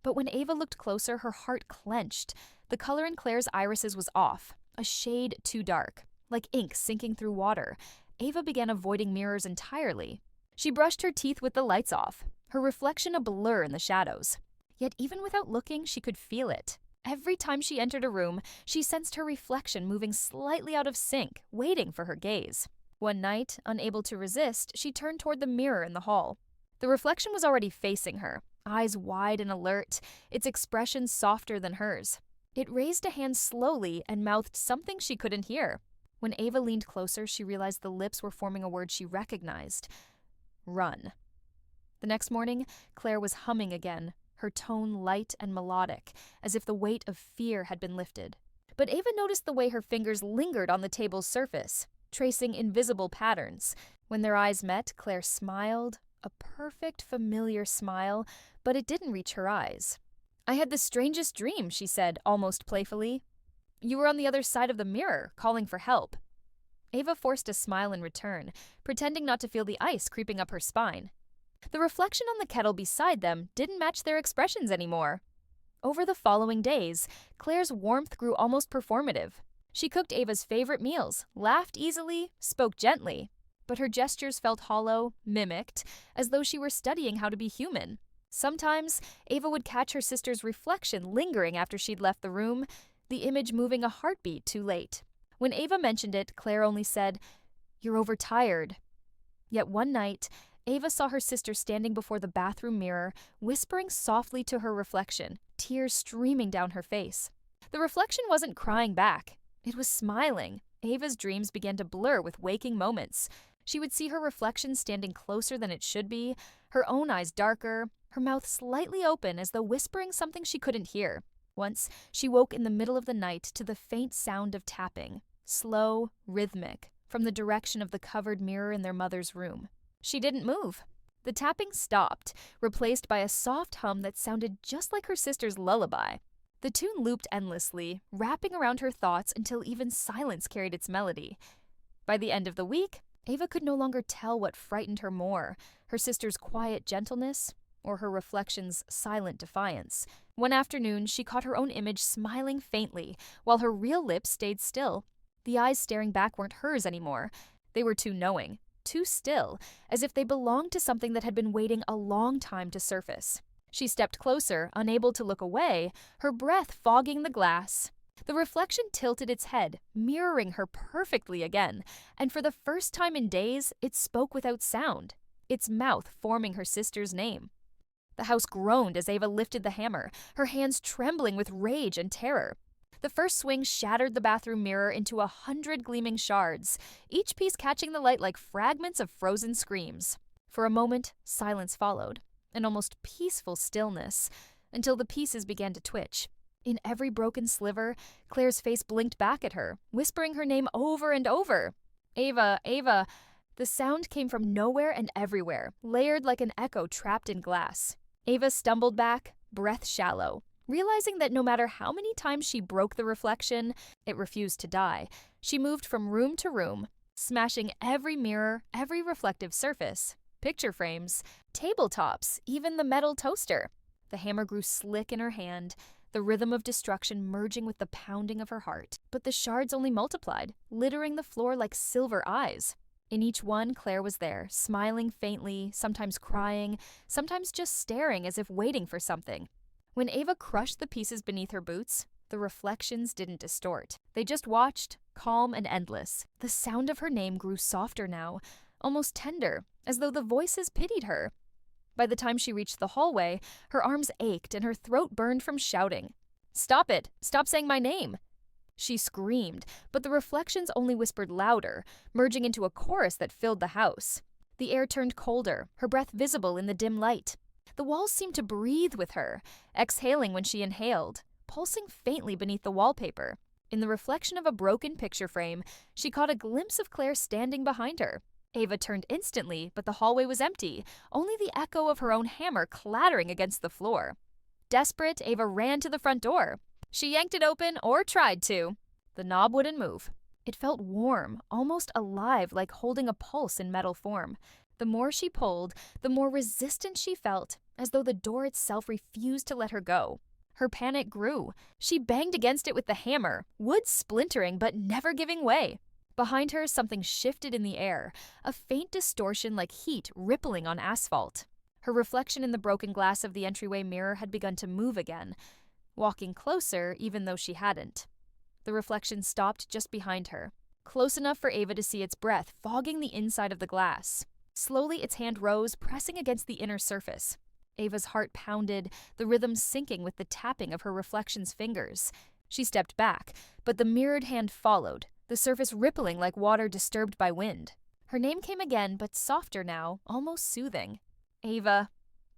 But when Ava looked closer, her heart clenched. The color in Claire's irises was off, a shade too dark, like ink sinking through water. Ava began avoiding mirrors entirely. She brushed her teeth with the lights off, her reflection a blur in the shadows. Yet even without looking, she could feel it. Every time she entered a room, she sensed her reflection moving slightly out of sync, waiting for her gaze. One night, unable to resist, she turned toward the mirror in the hall. The reflection was already facing her, eyes wide and alert, its expression softer than hers. It raised a hand slowly and mouthed something she couldn't hear. When Ava leaned closer, she realized the lips were forming a word she recognized. "Run." The next morning, Claire was humming again, her tone light and melodic, as if the weight of fear had been lifted. But Ava noticed the way her fingers lingered on the table's surface, tracing invisible patterns. When their eyes met, Claire smiled, a perfect, familiar smile, but it didn't reach her eyes. "I had the strangest dream," she said, almost playfully. "You were on the other side of the mirror, calling for help." Ava forced a smile in return, pretending not to feel the ice creeping up her spine. The reflection on the kettle beside them didn't match their expressions anymore. Over the following days, Claire's warmth grew almost performative. She cooked Ava's favorite meals, laughed easily, spoke gently, but her gestures felt hollow, mimicked, as though she were studying how to be human. Sometimes, Ava would catch her sister's reflection lingering after she'd left the room, the image moving a heartbeat too late. When Ava mentioned it, Claire only said, "You're overtired." Yet one night, Ava saw her sister standing before the bathroom mirror, whispering softly to her reflection, tears streaming down her face. The reflection wasn't crying back. It was smiling. Ava's dreams began to blur with waking moments. She would see her reflection standing closer than it should be, her own eyes darker, her mouth slightly open as though whispering something she couldn't hear. Once, she woke in the middle of the night to the faint sound of tapping, slow, rhythmic, from the direction of the covered mirror in their mother's room. She didn't move. The tapping stopped, replaced by a soft hum that sounded just like her sister's lullaby. The tune looped endlessly, wrapping around her thoughts until even silence carried its melody. By the end of the week, Ava could no longer tell what frightened her more, her sister's quiet gentleness or her reflection's silent defiance. One afternoon, she caught her own image smiling faintly, while her real lips stayed still. The eyes staring back weren't hers anymore. They were too knowing. too still, as if they belonged to something that had been waiting a long time to surface. She stepped closer, unable to look away, her breath fogging the glass. The reflection tilted its head, mirroring her perfectly again, and for the first time in days, it spoke without sound, its mouth forming her sister's name. The house groaned as Ava lifted the hammer, her hands trembling with rage and terror. The first swing shattered the bathroom mirror into 100 gleaming shards, each piece catching the light like fragments of frozen screams. For a moment, silence followed, an almost peaceful stillness, until the pieces began to twitch. In every broken sliver, Claire's face blinked back at her, whispering her name over and over. Ava, Ava. The sound came from nowhere and everywhere, layered like an echo trapped in glass. Ava stumbled back, breath shallow, realizing that no matter how many times she broke the reflection, it refused to die. She moved from room to room, smashing every mirror, every reflective surface, picture frames, tabletops, even the metal toaster. The hammer grew slick in her hand, the rhythm of destruction merging with the pounding of her heart. But the shards only multiplied, littering the floor like silver eyes. In each one, Claire was there, smiling faintly, sometimes crying, sometimes just staring as if waiting for something. When Ava crushed the pieces beneath her boots, the reflections didn't distort. They just watched, calm and endless. The sound of her name grew softer now, almost tender, as though the voices pitied her. By the time she reached the hallway, her arms ached and her throat burned from shouting. "Stop it! Stop saying my name!" She screamed, but the reflections only whispered louder, merging into a chorus that filled the house. The air turned colder, her breath visible in the dim light. The walls seemed to breathe with her, exhaling when she inhaled, pulsing faintly beneath the wallpaper. In the reflection of a broken picture frame, she caught a glimpse of Claire standing behind her. Ava turned instantly, but the hallway was empty, only the echo of her own hammer clattering against the floor. Desperate, Ava ran to the front door. She yanked it open, or tried to. The knob wouldn't move. It felt warm, almost alive, like holding a pulse in metal form. The more she pulled, the more resistant she felt, as though the door itself refused to let her go. Her panic grew. She banged against it with the hammer, wood splintering but never giving way. Behind her, something shifted in the air, a faint distortion like heat rippling on asphalt. Her reflection in the broken glass of the entryway mirror had begun to move again, walking closer even though she hadn't. The reflection stopped just behind her, close enough for Ava to see its breath fogging the inside of the glass. Slowly its hand rose, pressing against the inner surface. Ava's heart pounded, the rhythm syncing with the tapping of her reflection's fingers. She stepped back, but the mirrored hand followed, the surface rippling like water disturbed by wind. Her name came again, but softer now, almost soothing. "Ava,"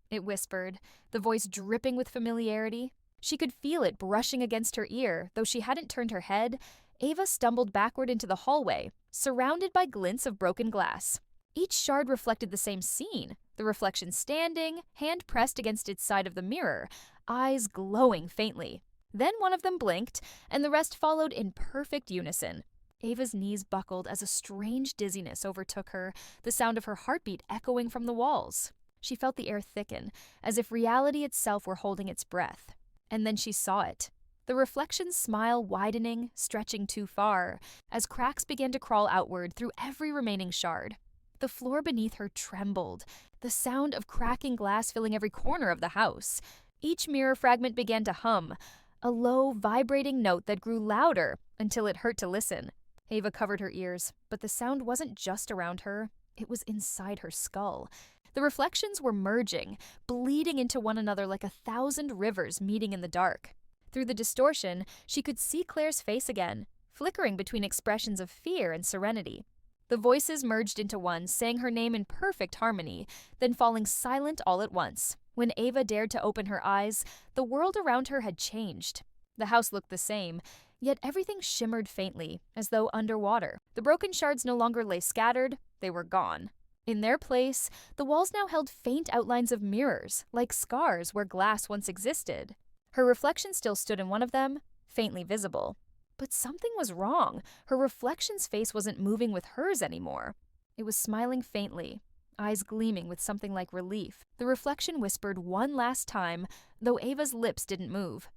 it whispered, the voice dripping with familiarity. She could feel it brushing against her ear, though she hadn't turned her head. Ava stumbled backward into the hallway, surrounded by glints of broken glass. Each shard reflected the same scene, the reflection standing, hand pressed against its side of the mirror, eyes glowing faintly. Then one of them blinked, and the rest followed in perfect unison. Ava's knees buckled as a strange dizziness overtook her, the sound of her heartbeat echoing from the walls. She felt the air thicken, as if reality itself were holding its breath. And then she saw it. The reflection's smile widening, stretching too far, as cracks began to crawl outward through every remaining shard. The floor beneath her trembled, the sound of cracking glass filling every corner of the house. Each mirror fragment began to hum, a low, vibrating note that grew louder until it hurt to listen. Ava covered her ears, but the sound wasn't just around her, it was inside her skull. The reflections were merging, bleeding into one another like 1,000 rivers meeting in the dark. Through the distortion, she could see Claire's face again, flickering between expressions of fear and serenity. The voices merged into one, saying her name in perfect harmony, then falling silent all at once. When Ava dared to open her eyes, the world around her had changed. The house looked the same, yet everything shimmered faintly, as though underwater. The broken shards no longer lay scattered, they were gone. In their place, the walls now held faint outlines of mirrors, like scars where glass once existed. Her reflection still stood in one of them, faintly visible. But something was wrong. Her reflection's face wasn't moving with hers anymore. It was smiling faintly, eyes gleaming with something like relief. The reflection whispered one last time, though Ava's lips didn't move.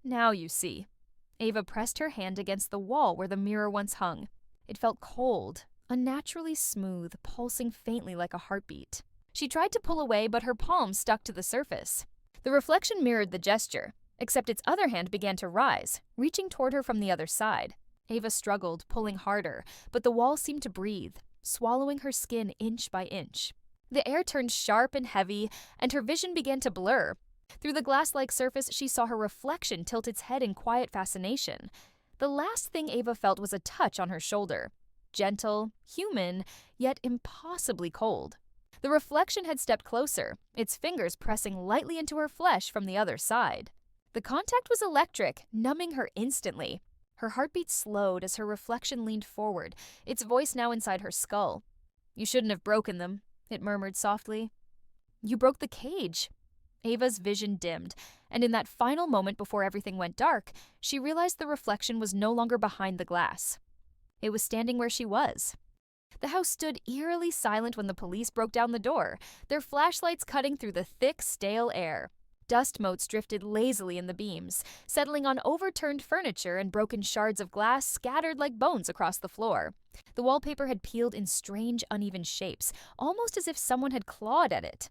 "Now you see." Ava pressed her hand against the wall where the mirror once hung. It felt cold, unnaturally smooth, pulsing faintly like a heartbeat. She tried to pull away, but her palm stuck to the surface. The reflection mirrored the gesture, except its other hand began to rise, reaching toward her from the other side. Ava struggled, pulling harder, but the wall seemed to breathe, swallowing her skin inch by inch. The air turned sharp and heavy, and her vision began to blur. Through the glass-like surface, she saw her reflection tilt its head in quiet fascination. The last thing Ava felt was a touch on her shoulder. Gentle, human, yet impossibly cold. The reflection had stepped closer, its fingers pressing lightly into her flesh from the other side. The contact was electric, numbing her instantly. Her heartbeat slowed as her reflection leaned forward, its voice now inside her skull. "You shouldn't have broken them," it murmured softly. "You broke the cage." Ava's vision dimmed, and in that final moment before everything went dark, she realized the reflection was no longer behind the glass. It was standing where she was. The house stood eerily silent when the police broke down the door, their flashlights cutting through the thick, stale air. Dust motes drifted lazily in the beams, settling on overturned furniture and broken shards of glass scattered like bones across the floor. The wallpaper had peeled in strange, uneven shapes, almost as if someone had clawed at it.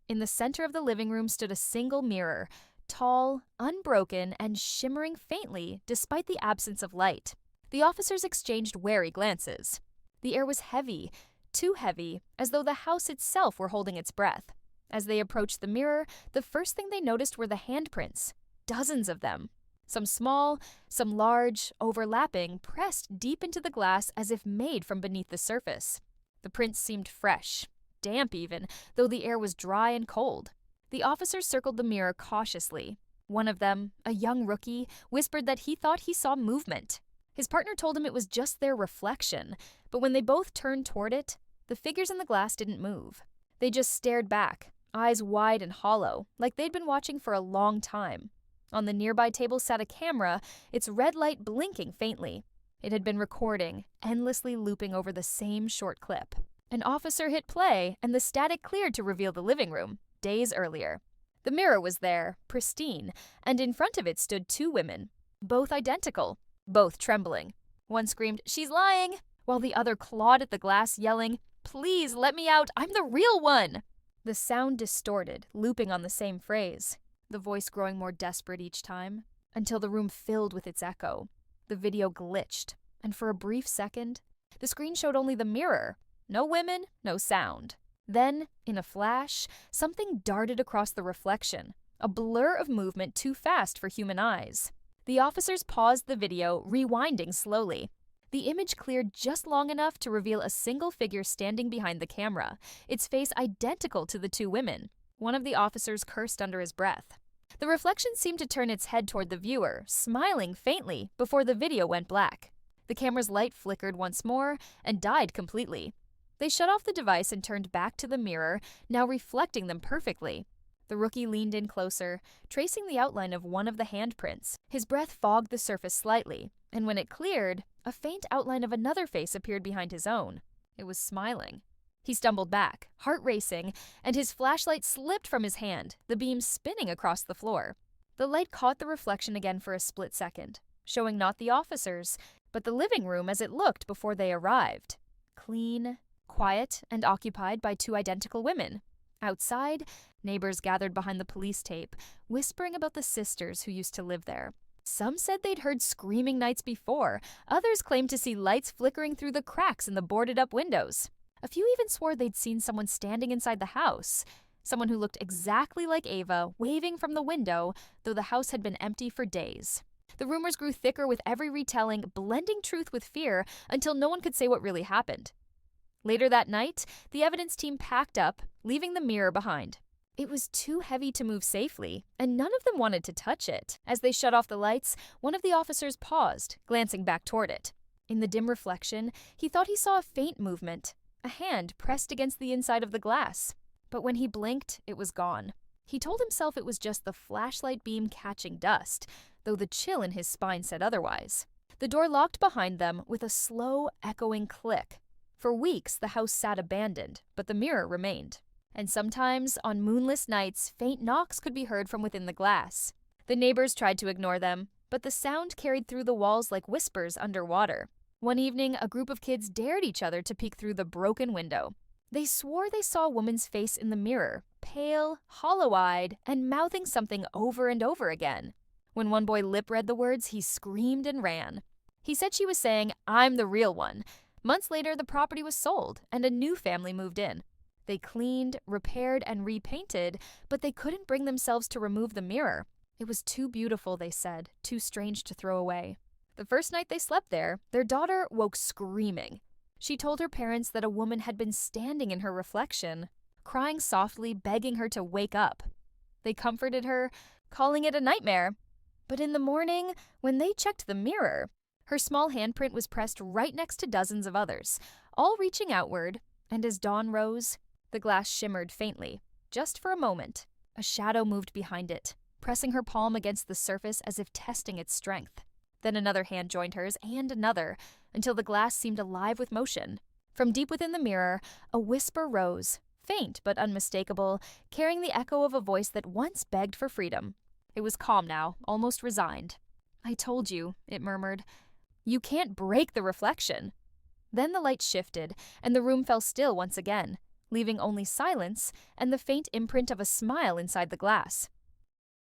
In the center of the living room stood a single mirror, tall, unbroken, and shimmering faintly despite the absence of light. The officers exchanged wary glances. The air was heavy, too heavy, as though the house itself were holding its breath. As they approached the mirror, the first thing they noticed were the handprints, dozens of them. Some small, some large, overlapping, pressed deep into the glass as if made from beneath the surface. The prints seemed fresh, damp even, though the air was dry and cold. The officers circled the mirror cautiously. One of them, a young rookie, whispered that he thought he saw movement. His partner told him it was just their reflection, but when they both turned toward it, the figures in the glass didn't move. They just stared back, eyes wide and hollow, like they'd been watching for a long time. On the nearby table sat a camera, its red light blinking faintly. It had been recording, endlessly looping over the same short clip. An officer hit play, and the static cleared to reveal the living room, days earlier. The mirror was there, pristine, and in front of it stood two women, both identical, both trembling. One screamed, "She's lying!" while the other clawed at the glass, yelling, "Please, let me out! I'm the real one!" The sound distorted, looping on the same phrase, the voice growing more desperate each time, until the room filled with its echo. The video glitched, and for a brief second, the screen showed only the mirror. No women, no sound. Then, in a flash, something darted across the reflection, a blur of movement too fast for human eyes. The officers paused the video, rewinding slowly. The image cleared just long enough to reveal a single figure standing behind the camera, its face identical to the two women. One of the officers cursed under his breath. The reflection seemed to turn its head toward the viewer, smiling faintly, before the video went black. The camera's light flickered once more and died completely. They shut off the device and turned back to the mirror, now reflecting them perfectly. The rookie leaned in closer, tracing the outline of one of the handprints. His breath fogged the surface slightly, and when it cleared, a faint outline of another face appeared behind his own. It was smiling. He stumbled back, heart racing, and his flashlight slipped from his hand, the beam spinning across the floor. The light caught the reflection again for a split second, showing not the officers, but the living room as it looked before they arrived. Clean, quiet, and occupied by two identical women. Outside, neighbors gathered behind the police tape, whispering about the sisters who used to live there. Some said they'd heard screaming nights before. Others claimed to see lights flickering through the cracks in the boarded-up windows. A few even swore they'd seen someone standing inside the house. Someone who looked exactly like Ava, waving from the window, though the house had been empty for days. The rumors grew thicker with every retelling, blending truth with fear until no one could say what really happened. Later that night, the evidence team packed up, leaving the mirror behind. It was too heavy to move safely, and none of them wanted to touch it. As they shut off the lights, one of the officers paused, glancing back toward it. In the dim reflection, he thought he saw a faint movement, a hand pressed against the inside of the glass. But when he blinked, it was gone. He told himself it was just the flashlight beam catching dust, though the chill in his spine said otherwise. The door locked behind them with a slow, echoing click. For weeks, the house sat abandoned, but the mirror remained. And sometimes, on moonless nights, faint knocks could be heard from within the glass. The neighbors tried to ignore them, but the sound carried through the walls like whispers underwater. One evening, a group of kids dared each other to peek through the broken window. They swore they saw a woman's face in the mirror, pale, hollow-eyed, and mouthing something over and over again. When one boy lip-read the words, he screamed and ran. He said she was saying, "I'm the real one." Months later, the property was sold, and a new family moved in. They cleaned, repaired, and repainted, but they couldn't bring themselves to remove the mirror. It was too beautiful, they said, too strange to throw away. The first night they slept there, their daughter woke screaming. She told her parents that a woman had been standing in her reflection, crying softly, begging her to wake up. They comforted her, calling it a nightmare. But in the morning, when they checked the mirror, her small handprint was pressed right next to dozens of others, all reaching outward, and as dawn rose, the glass shimmered faintly, just for a moment. A shadow moved behind it, pressing her palm against the surface as if testing its strength. Then another hand joined hers, and another, until the glass seemed alive with motion. From deep within the mirror, a whisper rose, faint but unmistakable, carrying the echo of a voice that once begged for freedom. It was calm now, almost resigned. "I told you," it murmured. "You can't break the reflection." Then the light shifted, and the room fell still once again, leaving only silence and the faint imprint of a smile inside the glass.